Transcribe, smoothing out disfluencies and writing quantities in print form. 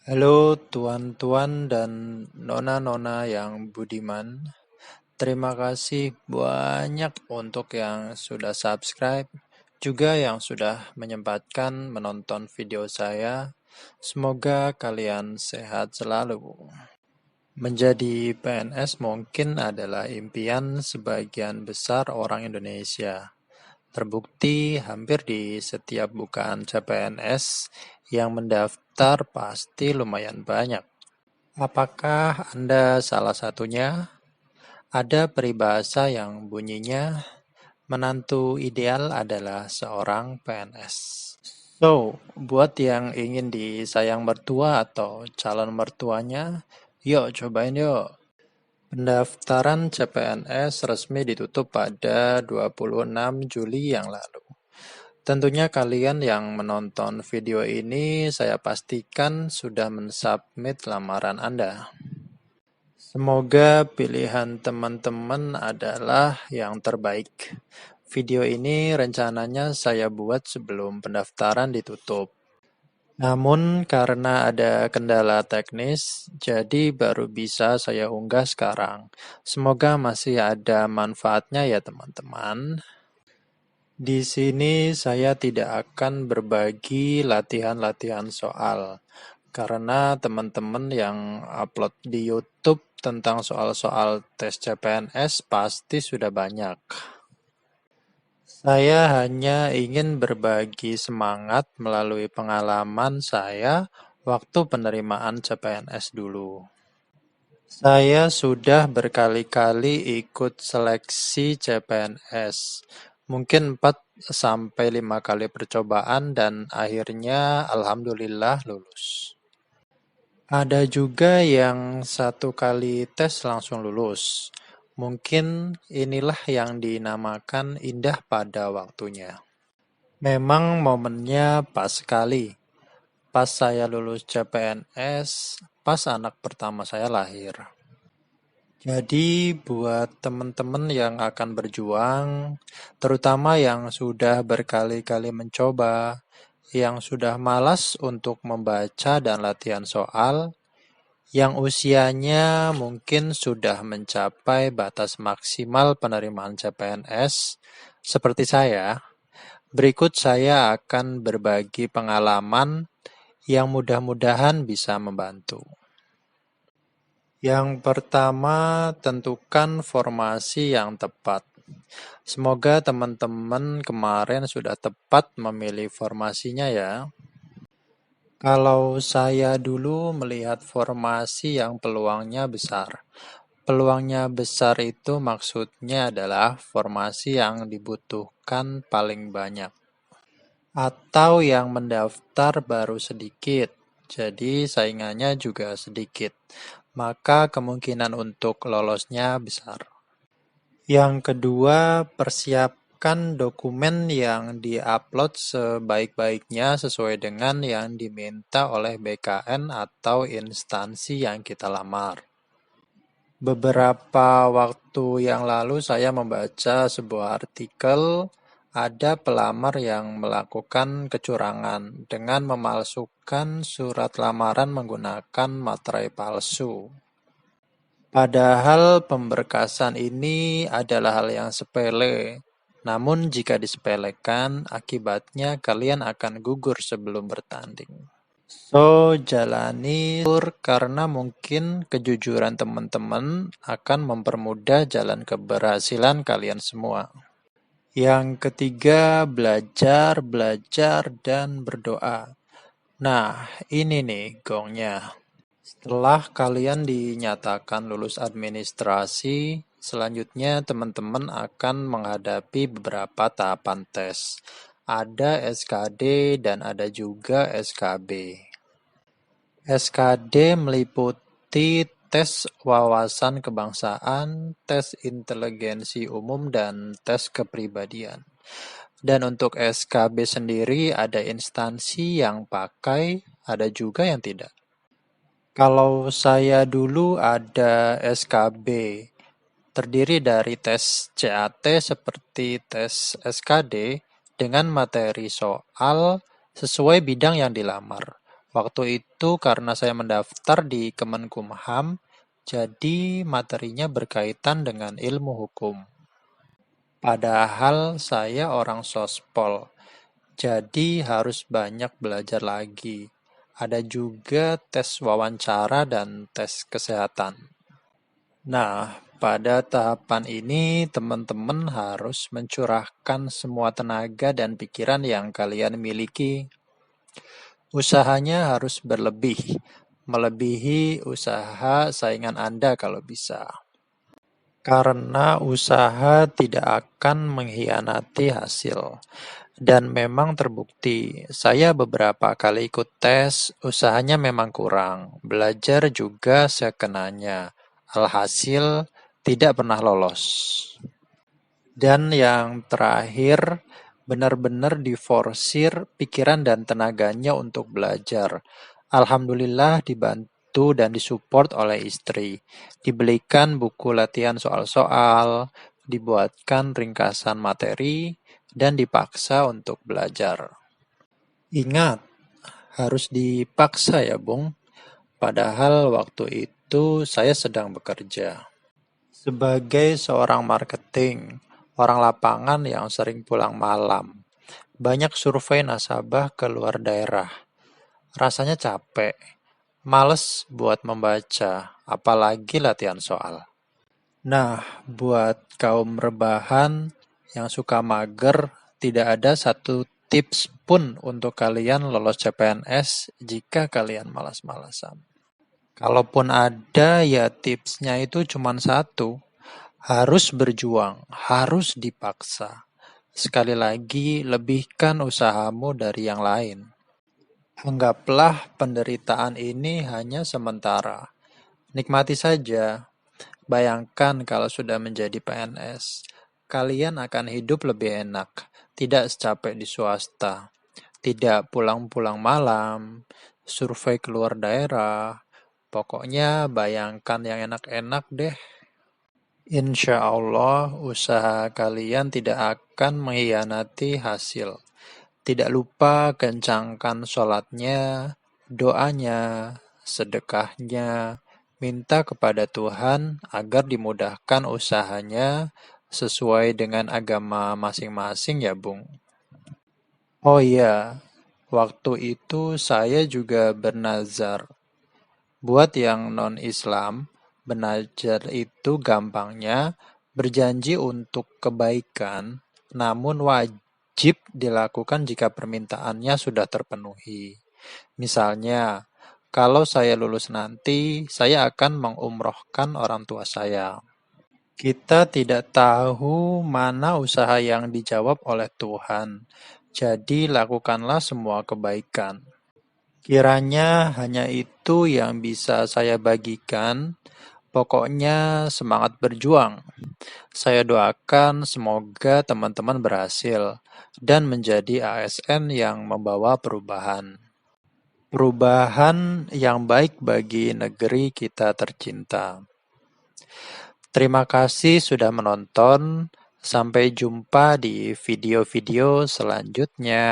Halo tuan-tuan dan nona-nona yang budiman. Terima kasih banyak untuk yang sudah subscribe, juga yang sudah menyempatkan menonton video saya. Semoga kalian sehat selalu. Menjadi PNS mungkin adalah impian sebagian besar orang Indonesia. Terbukti hampir di setiap bukaan CPNS yang mendaftar pasti lumayan banyak. Apakah Anda salah satunya? Ada peribahasa yang bunyinya, menantu ideal adalah seorang PNS. So, buat yang ingin disayang mertua atau calon mertuanya, yuk cobain yuk. Pendaftaran CPNS resmi ditutup pada 26 Juli yang lalu. Tentunya kalian yang menonton video ini saya pastikan sudah mensubmit lamaran Anda. Semoga pilihan teman-teman adalah yang terbaik. Video ini rencananya saya buat sebelum pendaftaran ditutup. Namun karena ada kendala teknis, jadi baru bisa saya unggah sekarang. Semoga masih ada manfaatnya ya teman-teman. Di sini saya tidak akan berbagi latihan-latihan soal, karena teman-teman yang upload di YouTube tentang soal-soal tes CPNS pasti sudah banyak. Saya hanya ingin berbagi semangat melalui pengalaman saya waktu penerimaan CPNS dulu. Saya sudah berkali-kali ikut seleksi CPNS, mungkin 4 sampai 5 kali percobaan dan akhirnya alhamdulillah lulus. Ada juga yang 1 kali tes langsung lulus. Mungkin inilah yang dinamakan indah pada waktunya. Memang momennya pas sekali. Pas saya lulus CPNS, pas anak pertama saya lahir. Jadi buat teman-teman yang akan berjuang, terutama yang sudah berkali-kali mencoba, yang sudah malas untuk membaca dan latihan soal, yang usianya mungkin sudah mencapai batas maksimal penerimaan CPNS, seperti saya, berikut saya akan berbagi pengalaman yang mudah-mudahan bisa membantu. Yang pertama, tentukan formasi yang tepat. Semoga teman-teman kemarin sudah tepat memilih formasinya ya. Kalau saya dulu melihat formasi yang peluangnya besar. Peluangnya besar itu maksudnya adalah formasi yang dibutuhkan paling banyak. Atau yang mendaftar baru sedikit, jadi saingannya juga sedikit. Maka kemungkinan untuk lolosnya besar. Yang kedua, persiapkan dokumen yang diupload sebaik-baiknya sesuai dengan yang diminta oleh BKN atau instansi yang kita lamar. Beberapa waktu yang lalu saya membaca sebuah artikel, ada pelamar yang melakukan kecurangan dengan memalsukan surat lamaran menggunakan materai palsu. Padahal pemberkasan ini adalah hal yang sepele. Namun jika disepelekan, akibatnya kalian akan gugur sebelum bertanding. So, jalani karena mungkin kejujuran teman-teman akan mempermudah jalan keberhasilan kalian semua. Yang ketiga, belajar, belajar, dan berdoa. Nah, ini nih gongnya. Setelah kalian dinyatakan lulus administrasi, selanjutnya teman-teman akan menghadapi beberapa tahapan tes. Ada SKD dan ada juga SKB. SKD meliputi tes wawasan kebangsaan, tes inteligensi umum, dan tes kepribadian. Dan untuk SKB sendiri ada instansi yang pakai, ada juga yang tidak. Kalau saya dulu ada SKB, terdiri dari tes CAT seperti tes SKD dengan materi soal sesuai bidang yang dilamar. Waktu itu karena saya mendaftar di Kemenkumham, jadi materinya berkaitan dengan ilmu hukum. Padahal saya orang sospol, jadi harus banyak belajar lagi. Ada juga tes wawancara dan tes kesehatan. Nah, pada tahapan ini teman-teman harus mencurahkan semua tenaga dan pikiran yang kalian miliki. Usahanya harus berlebih, melebihi usaha saingan Anda kalau bisa. Karena usaha tidak akan mengkhianati hasil. Dan memang terbukti, saya beberapa kali ikut tes, usahanya memang kurang, belajar juga sekenanya. Alhasil, tidak pernah lolos. Dan yang terakhir, benar-benar diforsir pikiran dan tenaganya untuk belajar. Alhamdulillah dibantu dan disupport oleh istri. Dibelikan buku latihan soal-soal, dibuatkan ringkasan materi, dan dipaksa untuk belajar. Ingat, harus dipaksa ya, Bung. Padahal waktu itu saya sedang bekerja. Sebagai seorang marketing, orang lapangan yang sering pulang malam, banyak survei nasabah ke luar daerah. Rasanya capek, males buat membaca, apalagi latihan soal. Nah, buat kaum rebahan yang suka mager, tidak ada satu tips pun untuk kalian lolos CPNS jika kalian malas-malasan. Kalaupun ada, ya tipsnya itu cuma satu. Harus berjuang, harus dipaksa. Sekali lagi, lebihkan usahamu dari yang lain. Anggaplah penderitaan ini hanya sementara. Nikmati saja. Bayangkan kalau sudah menjadi PNS, kalian akan hidup lebih enak, tidak secapek di swasta, tidak pulang-pulang malam, survei keluar daerah. Pokoknya bayangkan yang enak-enak deh. Insya Allah usaha kalian tidak akan mengkhianati hasil. Tidak lupa kencangkan sholatnya, doanya, sedekahnya, minta kepada Tuhan agar dimudahkan usahanya sesuai dengan agama masing-masing ya Bung. Oh iya, waktu itu saya juga bernazar. Buat yang non-Islam, bernazar itu gampangnya berjanji untuk kebaikan, namun wajib dilakukan jika permintaannya sudah terpenuhi. Misalnya, kalau saya lulus nanti, saya akan mengumrohkan orang tua saya. Kita tidak tahu mana usaha yang dijawab oleh Tuhan, jadi lakukanlah semua kebaikan. Kiranya hanya itu yang bisa saya bagikan. Pokoknya semangat berjuang. Saya doakan semoga teman-teman berhasil dan menjadi ASN yang membawa perubahan. Perubahan yang baik bagi negeri kita tercinta. Terima kasih sudah menonton. Sampai jumpa di video-video selanjutnya.